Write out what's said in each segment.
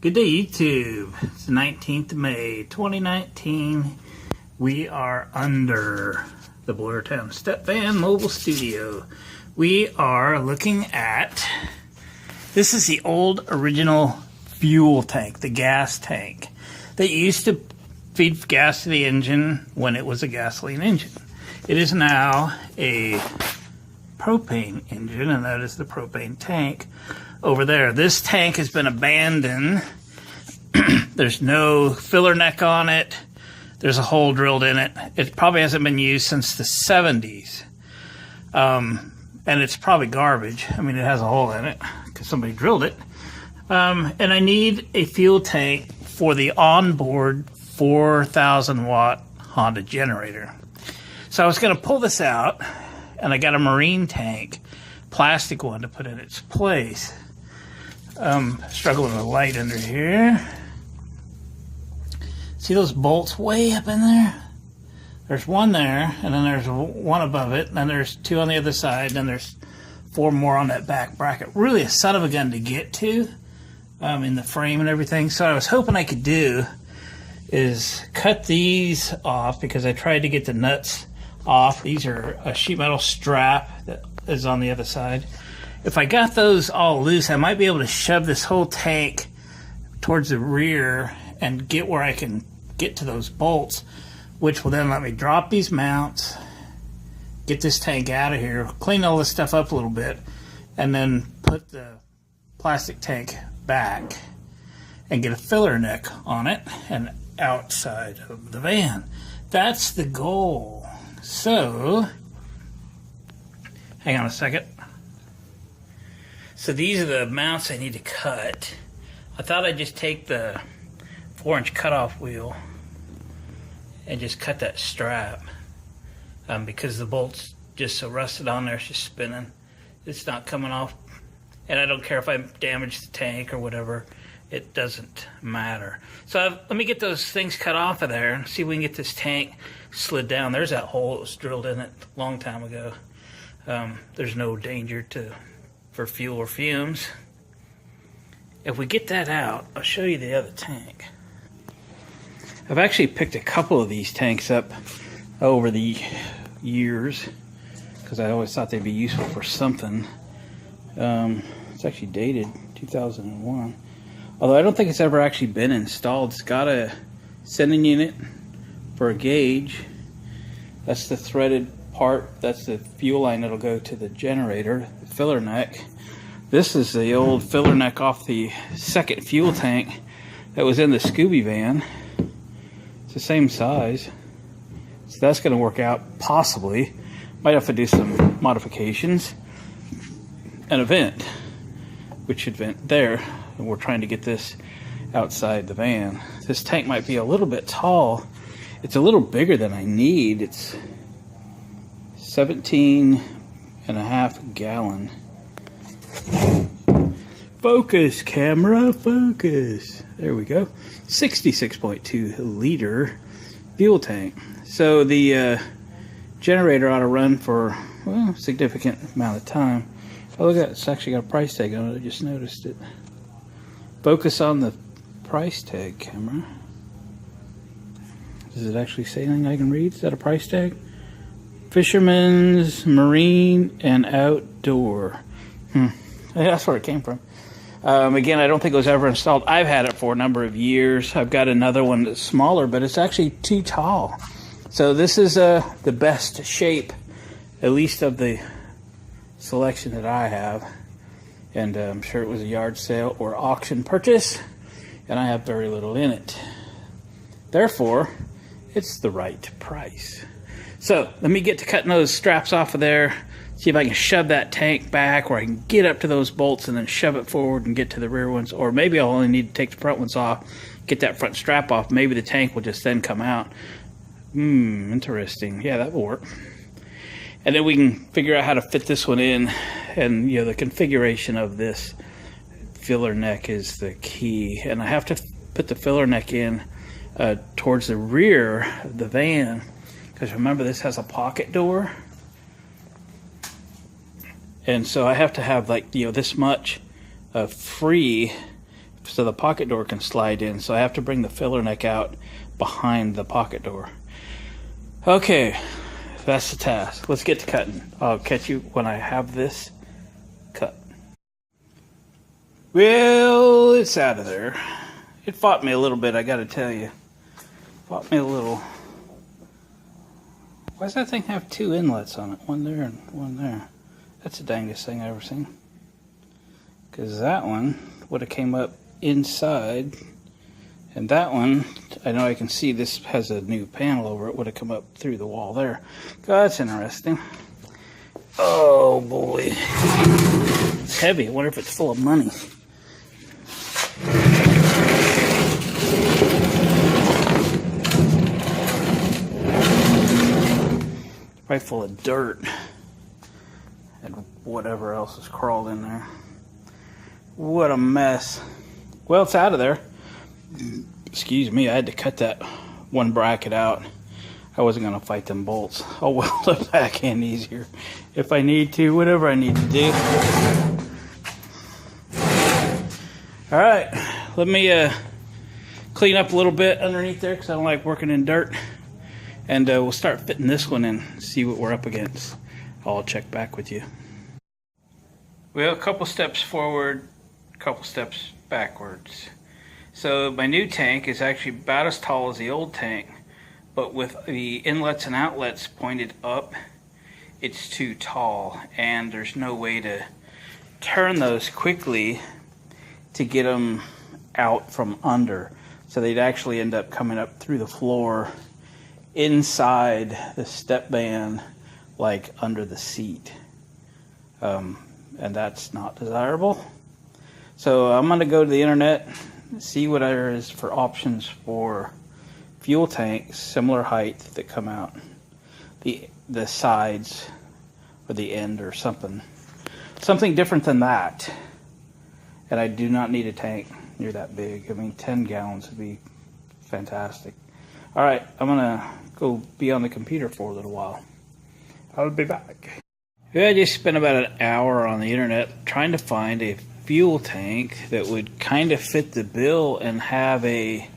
Good day, YouTube. It's the 19th of May, 2019. We are under the Boyertown Stepvan mobile studio. We are looking at, this is the old original fuel tank, the gas tank that used to feed gas to the engine when it was a gasoline engine. It is now a propane engine, and that is the propane tank over there. This tank has been abandoned. There's no filler neck on it. There's a hole drilled in it. It probably hasn't been used since the 70s. And it's probably garbage. I mean, it has a hole in it because somebody drilled it. And I need a fuel tank for the onboard 4,000 watt Honda generator. So I was going to pull this out, and I got a marine tank, plastic one, to put in its place. Struggling with light under here. See those bolts way up in there? There's one there, and then there's one above it, and then there's two on the other side, and then there's four more on that back bracket. Really a son of a gun to get to in the frame and everything. So I was hoping I could do is cut these off, because I tried to get the nuts off. These are a sheet metal strap that is on the other side. If I got those all loose, I might be able to shove this whole tank towards the rear and get where I can get to those bolts, which will then let me drop these mounts, get this tank out of here, clean all this stuff up a little bit, and then put the plastic tank back and get a filler neck on it and outside of the van. That's the goal. So, hang on a second. So these are the mounts I need to cut. I thought I'd just take the 4-inch cutoff wheel and just cut that strap, because the bolt's just so rusted on there, it's just spinning. It's not coming off, and I don't care if I damage the tank or whatever. It doesn't matter. So let me get those things cut off of there and see if we can get this tank slid down. There's that hole that was drilled in it a long time ago. There's no danger for fuel or fumes. If we get that out, I'll show you the other tank. I've actually picked a couple of these tanks up over the years because I always thought they'd be useful for something. It's actually dated 2001. Although I don't think it's ever actually been installed. It's got a sending unit for a gauge. That's the threaded part. That's the fuel line that'll go to the generator, the filler neck. This is the old filler neck off the second fuel tank that was in the Scooby van. It's the same size. So that's going to work out, possibly. Might have to do some modifications. And a vent, which should vent there. And we're trying to get this outside the van. This tank might be a little bit tall. It's a little bigger than I need. It's 17.5 gallon. Focus, camera, focus. There we go. 66.2 liter fuel tank. So the generator ought to run for, well, a significant amount of time. Oh, look at that. It's actually got a price tag on it. I just noticed it. Focus on the price tag, camera. Does it actually say anything I can read? Is that a price tag? Fisherman's, Marine, and Outdoor. That's where it came from. Again, I don't think it was ever installed. I've had it for a number of years. I've got another one that's smaller, but it's actually too tall. So this is the best shape, at least of the selection that I have. And I'm sure it was a yard sale or auction purchase, and I have very little in it. Therefore, it's the right price. So let me get to cutting those straps off of there, see if I can shove that tank back, or I can get up to those bolts and then shove it forward and get to the rear ones. Or maybe I'll only need to take the front ones off, get that front strap off. Maybe the tank will just then come out. Interesting. Yeah, that will work. And then we can figure out how to fit this one in. And, you know, the configuration of this filler neck is the key. And I have to put the filler neck in towards the rear of the van. Because remember, this has a pocket door. And so I have to have, like, you know, this much free so the pocket door can slide in. So I have to bring the filler neck out behind the pocket door. Okay, that's the task. Let's get to cutting. I'll catch you when I have this cut. Well, it's out of there. It fought me a little bit, I gotta tell you. Fought me a little. Why does that thing have two inlets on it? One there and one there. That's the dangest thing I've ever seen. Because that one would have came up inside. And that one, I know I can see this has a new panel over it, would have come up through the wall there. God, that's interesting. Oh boy. It's heavy. I wonder if it's full of money. Probably full of dirt and whatever else is crawled in there. What a mess. Well, it's out of there. Excuse me, I had to cut that one bracket out. I wasn't going to fight them bolts. I'll weld it back in easier if I need to, whatever I need to do. Alright, let me clean up a little bit underneath there because I don't like working in dirt. And we'll start fitting this one in, see what we're up against. I'll check back with you. Well, a couple steps forward, a couple steps backwards. So my new tank is actually about as tall as the old tank, but with the inlets and outlets pointed up, it's too tall, and there's no way to turn those quickly to get them out from under. So they'd actually end up coming up through the floor inside the Stepvan, like under the seat. And that's not desirable. So I'm going to go to the internet, see what there is for options for fuel tanks, similar height that come out the sides or the end or something different than that. And I do not need a tank near that big. I mean, 10 gallons would be fantastic. All right, I'm gonna go be on the computer for a little while. I'll be back. Yeah, I just spent about an hour on the internet trying to find a fuel tank that would kind of fit the bill and have a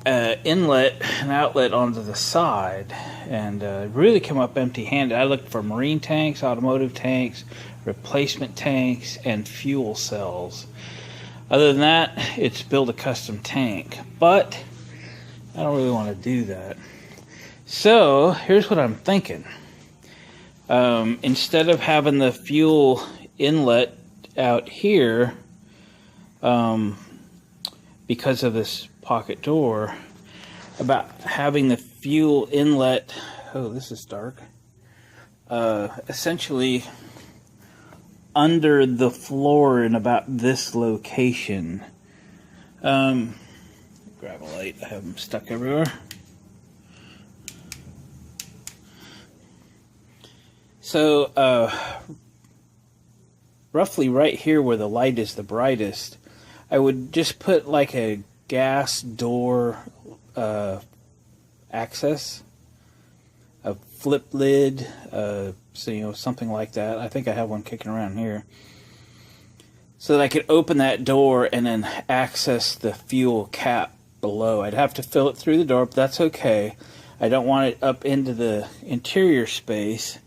inlet and outlet onto the side, and really come up empty-handed. I looked for marine tanks, automotive tanks, replacement tanks, and fuel cells. Other than that, it's build a custom tank, but I don't really want to do that. So here's what I'm thinking. Instead of having the fuel inlet out here, because of this pocket door, about having the fuel inlet, oh, this is dark, essentially under the floor in about this location. Grab a light, I have them stuck everywhere. So, roughly right here where the light is the brightest, I would just put like a gas door access, a flip lid, so something like that. I think I have one kicking around here, so that I could open that door and then access the fuel cap below. I'd have to fill it through the door, but that's okay. I don't want it up into the interior space,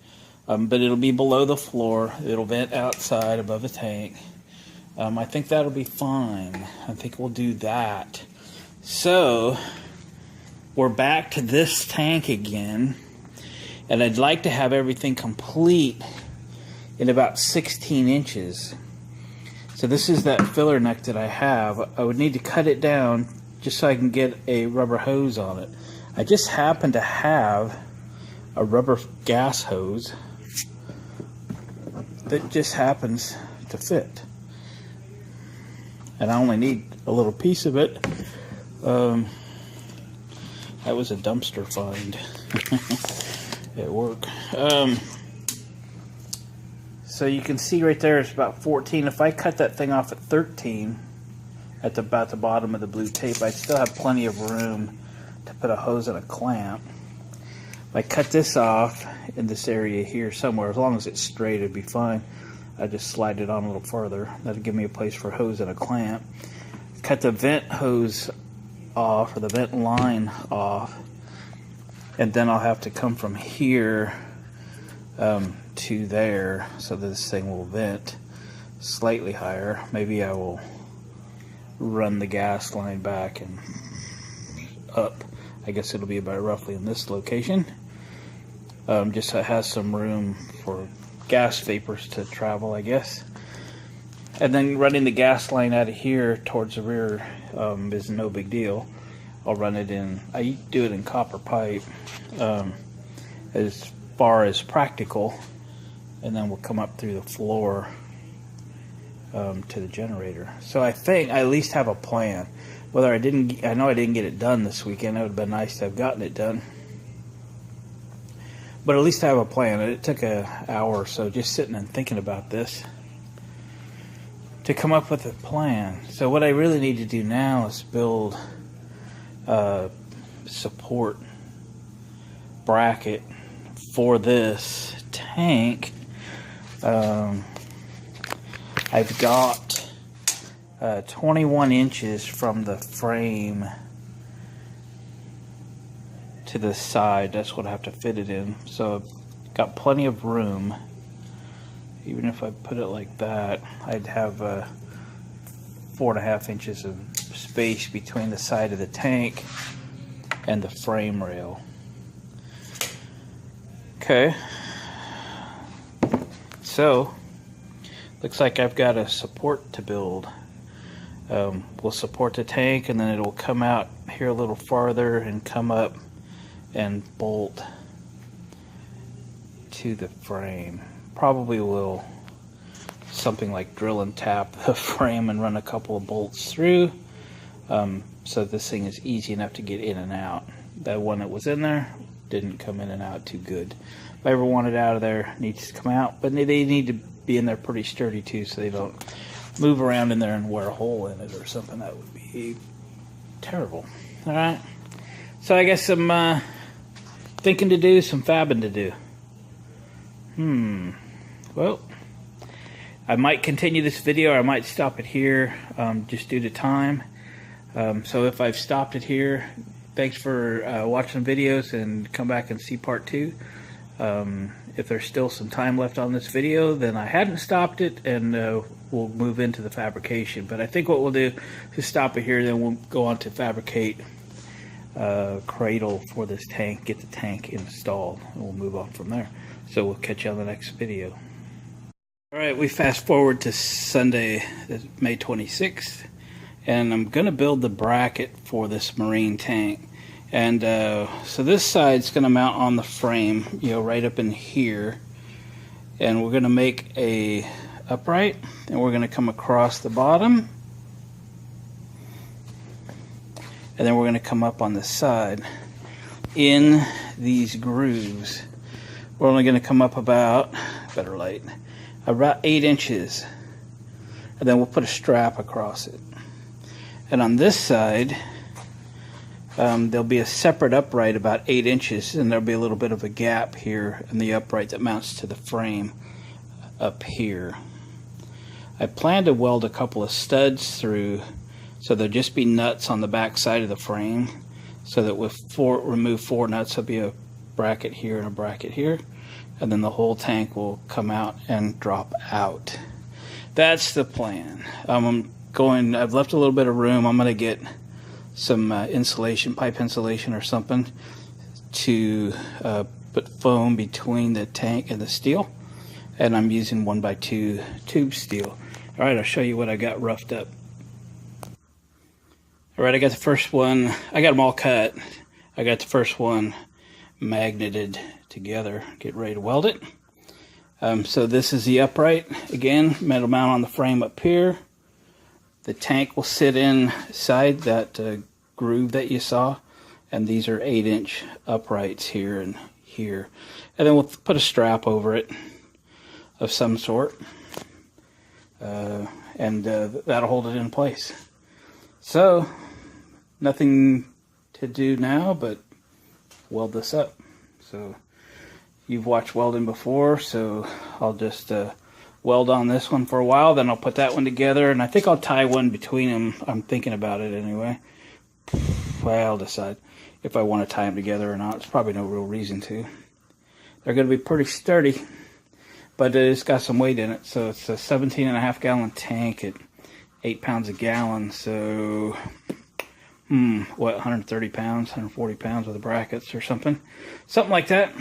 but it'll be below the floor. It'll vent outside above the tank. I think that'll be fine. I think we'll do that. So we're back to this tank again, and I'd like to have everything complete in about 16 inches. So this is that filler neck that I have. I would need to cut it down just so I can get a rubber hose on it. I just happen to have a rubber gas hose that just happens to fit. And I only need a little piece of it. That was a dumpster find at work. So you can see right there it's about 14. If I cut that thing off at 13, at about the bottom of the blue tape, I still have plenty of room to put a hose and a clamp. If I cut this off in this area here somewhere, as long as it's straight, it'd be fine. I just slide it on a little further. That'll give me a place for a hose and a clamp. Cut the vent hose off, or the vent line off, and then I'll have to come from here to there, so that this thing will vent slightly higher. Maybe I will run the gas line back and up. I guess it'll be about roughly in this location. Just so it has some room for gas vapors to travel, I guess. And then running the gas line out of here towards the rear is no big deal. I'll run it in, I do it in copper pipe as far as practical, and then we'll come up through the floor to the generator. So I think I at least have a plan. Whether I know I didn't get it done this weekend. It would have been nice to have gotten it done. But at least I have a plan. It took an hour or so just sitting and thinking about this to come up with a plan. So what I really need to do now is build a support bracket for this tank. I've got 21 inches from the frame to the side. That's what I have to fit it in. So I've got plenty of room. Even if I put it like that, I'd have 4.5 inches of space between the side of the tank and the frame rail. Okay. So looks like I've got a support to build. We'll support the tank, and then it'll come out here a little farther and come up and bolt to the frame. Probably will something like drill and tap the frame and run a couple of bolts through, so this thing is easy enough to get in and out. That one that was in there didn't come in and out too good. If I ever want it out of there, it needs to come out, but they need to be in there pretty sturdy too, so they don't move around in there and wear a hole in it or something. That would be terrible. All right, so I guess some thinking to do, some fabbing to do. Well, I might continue this video, or I might stop it here, just due to time. So if I've stopped it here, thanks for watching videos, and come back and see part 2. If there's still some time left on this video, then I hadn't stopped it, and we'll move into the fabrication. But I think what we'll do is stop it here, then we'll go on to fabricate cradle for this tank, get the tank installed, and we'll move on from there. So we'll catch you on the next video. Alright, we fast forward to Sunday, May 26th, and I'm going to build the bracket for this marine tank. And so this side's going to mount on the frame, right up in here. And we're going to make a upright, and we're going to come across the bottom. And then we're going to come up on the side in these grooves. We're only going to come up about 8 inches, and then we'll put a strap across it. And on this side, there'll be a separate upright about 8 inches, and there'll be a little bit of a gap here in the upright that mounts to the frame up here. I plan to weld a couple of studs through, so there'll just be nuts on the back side of the frame, so that with remove 4 nuts, there'll be a bracket here and a bracket here, and then the whole tank will come out and drop out. That's the plan. I've left a little bit of room. I'm going to get some insulation, pipe insulation or something, to put foam between the tank and the steel, and I'm using 1x2 tube steel. Alright, I'll show you what I got roughed up. Alright, I got the first one, I got them all cut. I got the first one magneted together, get ready to weld it. So this is the upright, again, metal mount on the frame up here. The tank will sit inside that groove that you saw, and these are 8-inch uprights here and here. And then we'll put a strap over it of some sort, and that'll hold it in place. So nothing to do now but weld this up. So you've watched welding before, so I'll just weld on this one for a while, then I'll put that one together, and I think I'll tie one between them. I'm thinking about it anyway. Well, I'll decide if I want to tie them together or not. There's probably no real reason to. They're going to be pretty sturdy, but it's got some weight in it. So it's a 17.5 gallon tank at 8 pounds a gallon. So, what, 130 pounds, 140 pounds with the brackets or something. Something like that.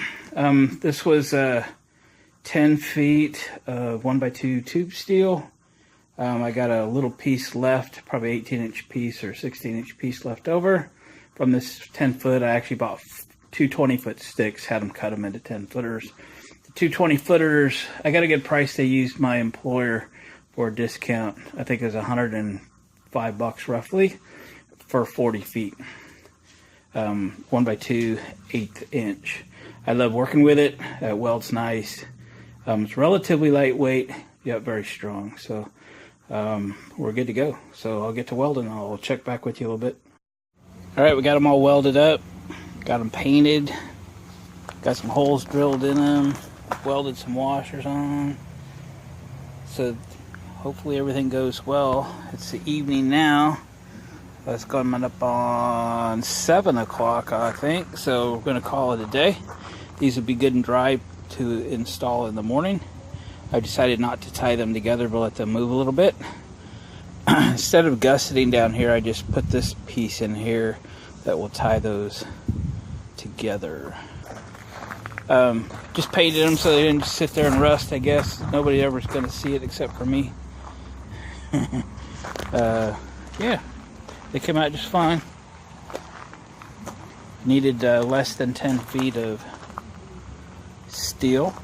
This was 10 feet of 1x2 tube steel. I got a little piece left, probably 18-inch piece or 16-inch piece left over from this 10-foot. I actually bought 2 20-foot sticks, had them cut them into 10-footers. The 2 20-footers, I got a good price. They used my employer for a discount. I think it was $105 roughly for 40 feet. 1x2 1/8 inch. I love working with it. It welds nice. It's relatively lightweight, yet very strong. So we're good to go. So I'll get to welding. I'll check back with you a little bit. All right, we got them all welded up. Got them painted. Got some holes drilled in them. Welded some washers on them. So hopefully everything goes well. It's the evening now. It's coming up on 7 o'clock, I think. So we're going to call it a day. These will be good and dry to install in the morning. I've decided not to tie them together, but let them move a little bit. Instead of gusseting down here, I just put this piece in here that will tie those together. Just painted them so they didn't just sit there and rust, I guess. Nobody ever's going to see it except for me. Yeah, they came out just fine. Needed less than 10 feet of steel,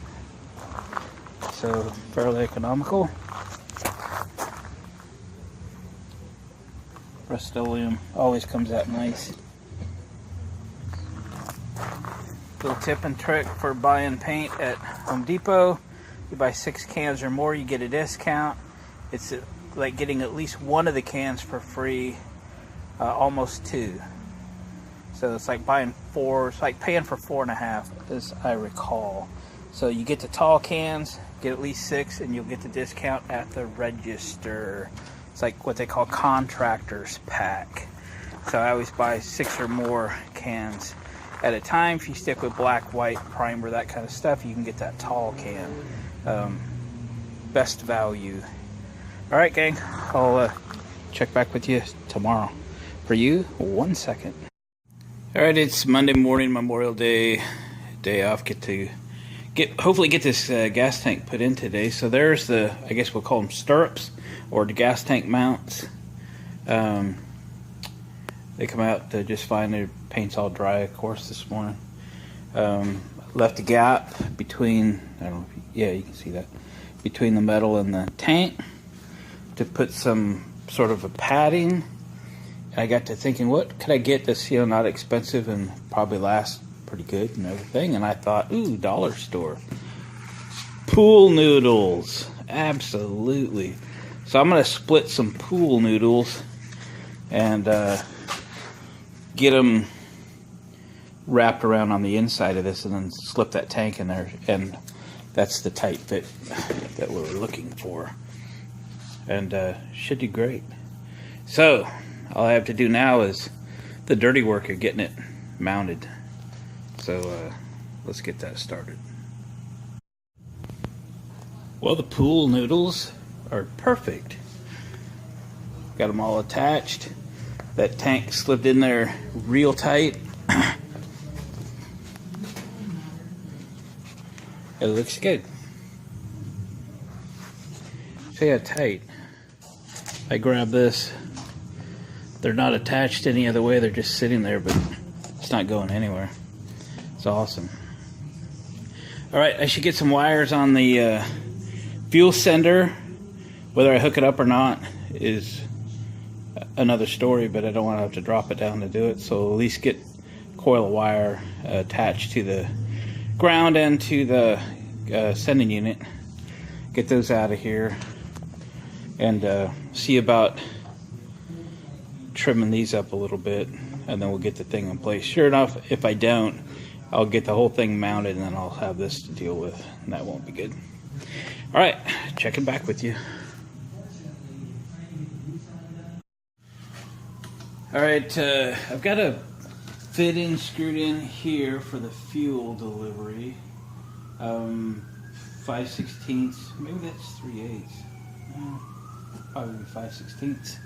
so fairly economical. Rust-Oleum always comes out nice. Little tip and trick for buying paint at Home Depot: you buy 6 cans or more, you get a discount. It's like getting at least one of the cans for free, almost 2. So it's like buying 4. It's like paying for 4.5, as I recall. So you get the tall cans, get at least 6, and you'll get the discount at the register. It's like what they call contractor's pack. So I always buy 6 or more cans at a time. If you stick with black, white, primer, that kind of stuff, you can get that tall can. Best value. All right, gang. I'll check back with you tomorrow. For you, 1 second. All right, it's Monday morning, Memorial Day, day off. Hopefully get this gas tank put in today. So there's the, I guess we'll call them stirrups, or the gas tank mounts. They come out just fine. Their paint's all dry, of course, this morning. Left a gap between, I don't know, yeah, you can see that, between the metal and the tank to put some sort of a padding. I got to thinking, what could I get that's, not expensive and probably last pretty good and everything. And I thought, ooh, dollar store. Pool noodles. Absolutely. So I'm going to split some pool noodles and get them wrapped around on the inside of this and then slip that tank in there. And that's the tight fit that we're looking for. And should do great. So all I have to do now is the dirty work of getting it mounted. So let's get that started. Well, the pool noodles are perfect. Got them all attached. That tank slipped in there real tight. It looks good. See how tight. I grab this. They're not attached any other way. They're just sitting there, but it's not going anywhere. It's awesome. All right, I should get some wires on the fuel sender. Whether I hook it up or not is another story, but I don't want to have to drop it down to do it. So at least get a coil of wire attached to the ground and to the sending unit. Get those out of here and see about trimming these up a little bit, and then we'll get the thing in place. Sure enough, if I don't, I'll get the whole thing mounted and then I'll have this to deal with, and that won't be good. All right, checking back with you. All right, I've got a fitting screwed in here for the fuel delivery. 5/16, maybe that's 3/8. Probably 5/16.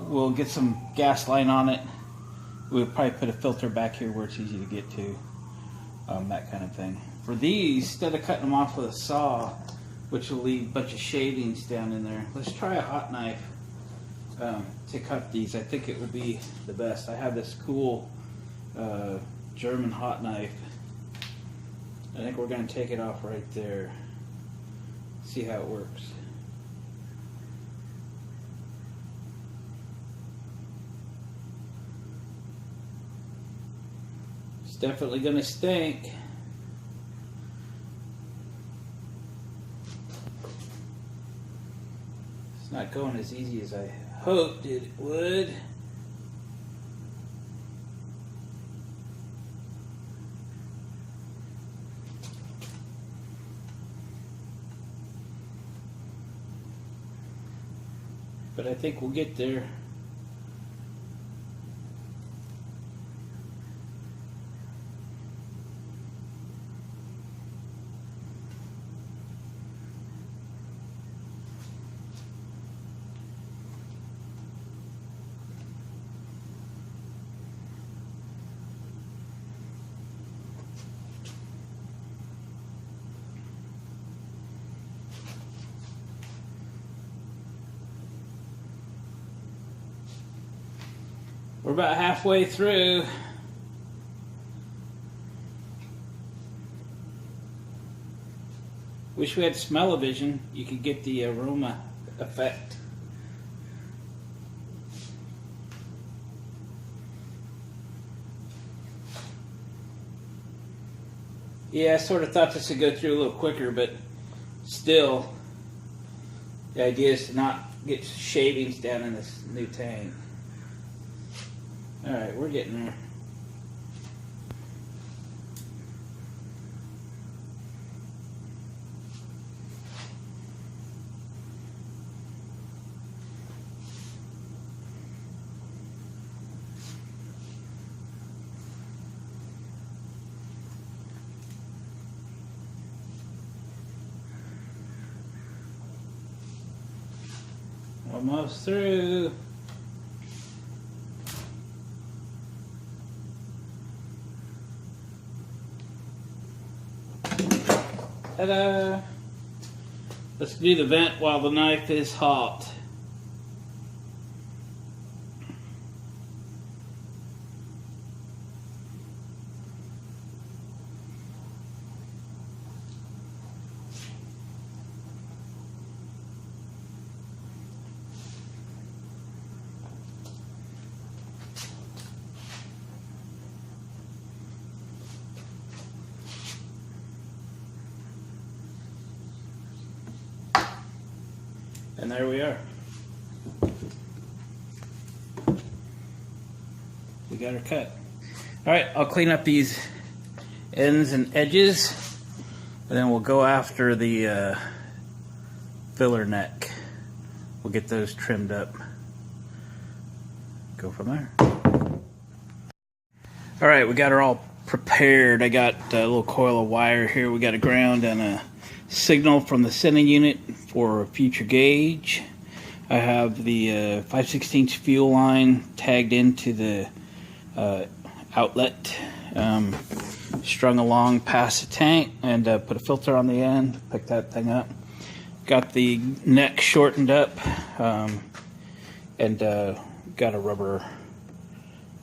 We'll get some gas line on it. We'll probably put a filter back here where it's easy to get to, that kind of thing. For these, instead of cutting them off with a saw, which will leave a bunch of shavings down in there, let's try a hot knife to cut these. I think it will be the best. I have this cool German hot knife. I think we're going to take it off right there. See how it works. It's definitely going to stink. It's not going as easy as I hoped it would. But I think we'll get there. We're about halfway through. Wish we had smell-o-vision. You could get the aroma effect. Yeah, I sort of thought this would go through a little quicker, but still, the idea is to not get shavings down in this new tank. Alright, we're getting there. Almost through. Ta-da! Let's do the vent while the knife is hot. And there we are. We got her cut. All right, I'll clean up these ends and edges, and then we'll go after the filler neck. We'll get those trimmed up. Go from there. All right, we got her all prepared. I got a little coil of wire here. We got a ground and a signal from the sending unit for a future gauge. I have the 5/16 fuel line tagged into the outlet, strung along past the tank, and put a filter on the end, pick that thing up. Got the neck shortened up, and got a rubber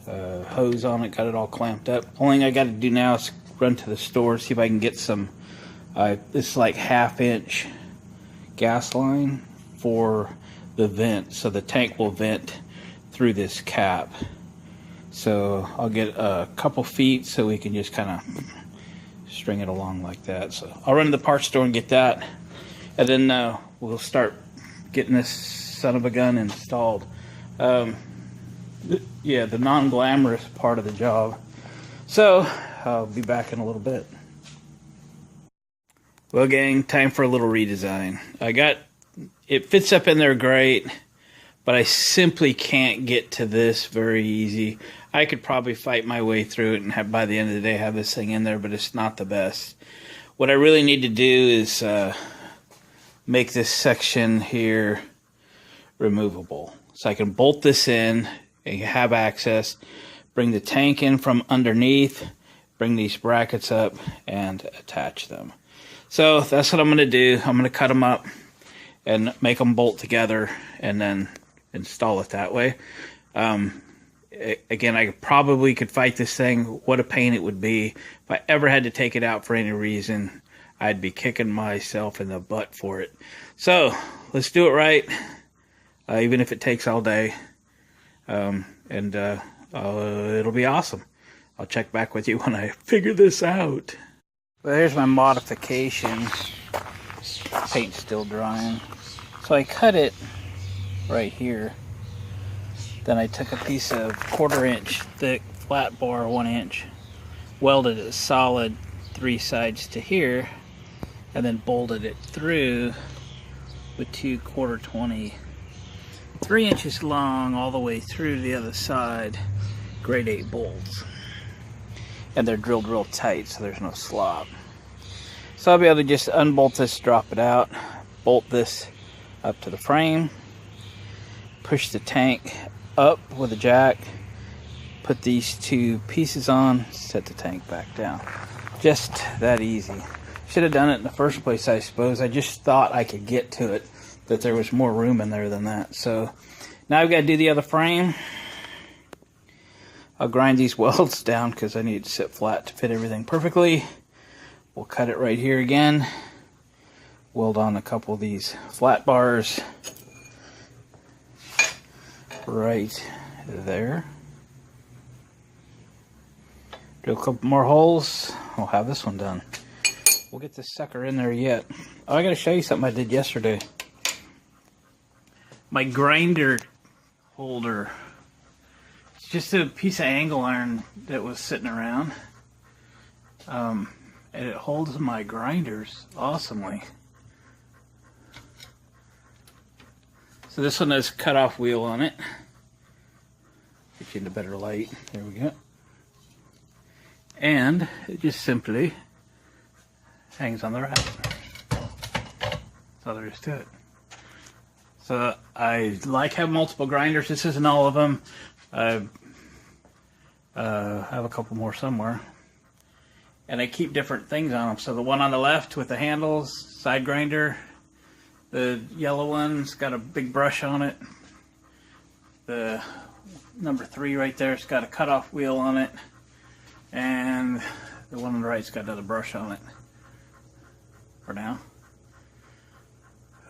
hose on it, got it all clamped up. Only thing I got to do now is run to the store, see if I can get some this is like 1/2 inch gas line for the vent, so the tank will vent through this cap. So I'll get a couple feet so we can just kind of string it along like that. So I'll run to the parts store and get that, and then we'll start getting this son of a gun installed. Yeah, the non-glamorous part of the job. So I'll be back in a little bit. Well, gang, time for a little redesign. It fits up in there great, but I simply can't get to this very easy. I could probably fight my way through it and have, by the end of the day, have this thing in there, but it's not the best. What I really need to do is make this section here removable. So I can bolt this in and have access, bring the tank in from underneath, bring these brackets up, and attach them. So that's what I'm going to do. I'm going to cut them up and make them bolt together and then install it that way. Again, I probably could fight this thing. What a pain it would be. If I ever had to take it out for any reason, I'd be kicking myself in the butt for it. So let's do it right, even if it takes all day. It'll be awesome. I'll check back with you when I figure this out. Well, here's my modification. Paint's still drying. So I cut it right here. Then I took a piece of 1/4 inch thick flat bar, 1 inch, welded it solid 3 sides to here, and then bolted it through with 2 1/4-20, 3 inches long all the way through to the other side, grade 8 bolts. And they're drilled real tight so there's no slop. So I'll be able to just unbolt this, drop it out, bolt this up to the frame, push the tank up with a jack, put these 2 pieces on, set the tank back down. Just that easy. Should have done it in the first place, I suppose. I just thought I could get to it, that there was more room in there than that. So now I've got to do the other frame. I'll grind these welds down because I need it to sit flat to fit everything perfectly. We'll cut it right here again. Weld on a couple of these flat bars right there. Do a couple more holes. We'll have this one done. We'll get this sucker in there yet. Oh, I gotta show you something I did yesterday. My grinder holder. It's just a piece of angle iron that was sitting around. And it holds my grinders awesomely. So this one has a cutoff wheel on it. Get you into better light. There we go. And it just simply hangs on the rack. That's all there is to it. So I like having multiple grinders. This isn't all of them. I have a couple more somewhere. And I keep different things on them. So the one on the left with the handles, side grinder. The yellow one's got a big brush on it. The number 3 right there's got a cutoff wheel on it. And the one on the right's got another brush on it. For now.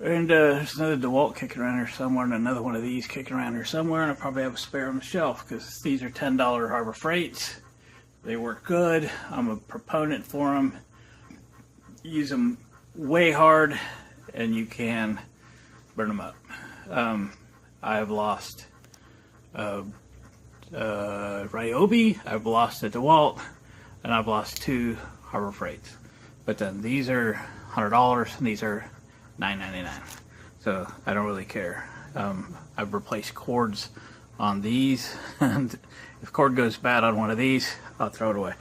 And there's another DeWalt kicking around here somewhere, and another one of these kicking around here somewhere, and I probably have a spare on the shelf because these are $10 Harbor Freights. They work good. I'm a proponent for them. Use them way hard, and you can burn them up. I've lost Ryobi, I've lost a DeWalt, and I've lost 2 Harbor Freights. But then these are $100, and these are $9.99. So I don't really care. I've replaced cords on these, and if cord goes bad on one of these, I'll throw it away.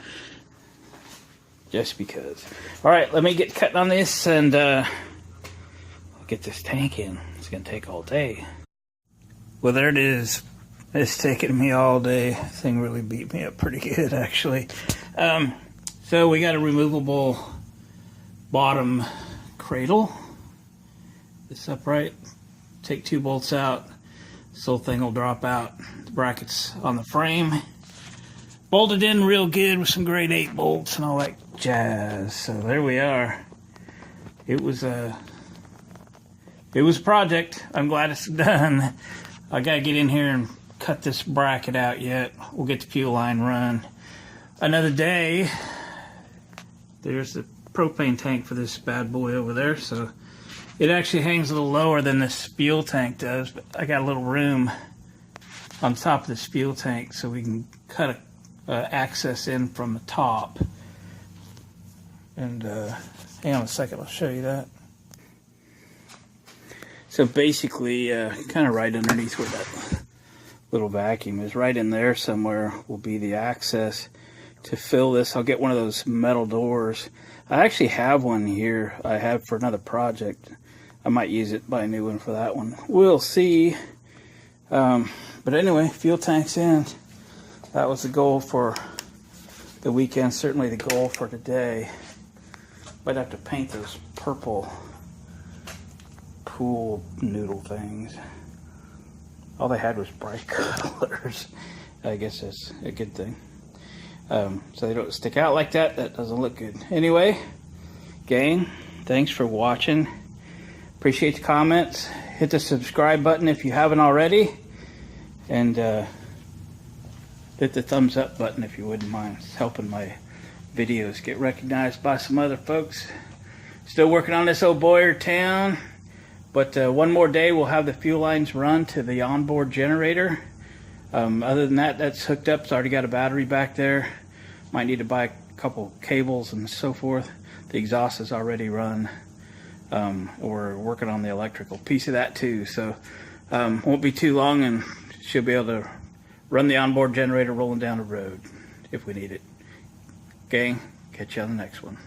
Just because. Alright, let me get cutting on this, and I'll get this tank in. It's going to take all day. Well, there it is. It's taken me all day. This thing really beat me up pretty good, actually. So we got a removable bottom cradle. This upright. Take 2 bolts out. This whole thing will drop out. The brackets on the frame. Bolted in real good with some grade 8 bolts and all that jazz. So there we are. It was a project. I'm glad it's done. I gotta get in here and cut this bracket out yet. We'll get the fuel line run another day. There's the propane tank for this bad boy over there. So it actually hangs a little lower than this fuel tank does, but I got a little room on top of this fuel tank so we can cut access in from the top. And Hang on a second, I'll show you that. So basically, kind of right underneath where that little vacuum is, right in there somewhere will be the access to fill this. I'll get one of those metal doors. I actually have one here I have for another project. I might use it, buy a new one for that one. We'll see. But anyway, fuel tank's in. That was the goal for the weekend, certainly the goal for today. Might have to paint those purple pool noodle things. All they had was bright colors. I guess that's a good thing. So they don't stick out like that. That doesn't look good. Anyway, gang, thanks for watching. Appreciate the comments. Hit the subscribe button if you haven't already. And hit the thumbs up button if you wouldn't mind. It's helping my videos get recognized by some other folks. Still working on this old Boyertown. But one more day we'll have the fuel lines run to the onboard generator. Other than that, that's hooked up. It's already got a battery back there. Might need to buy a couple cables and so forth. The exhaust is already run. We're working on the electrical piece of that too. So won't be too long and should be able to run the onboard generator rolling down the road if we need it. Gang, catch you on the next one.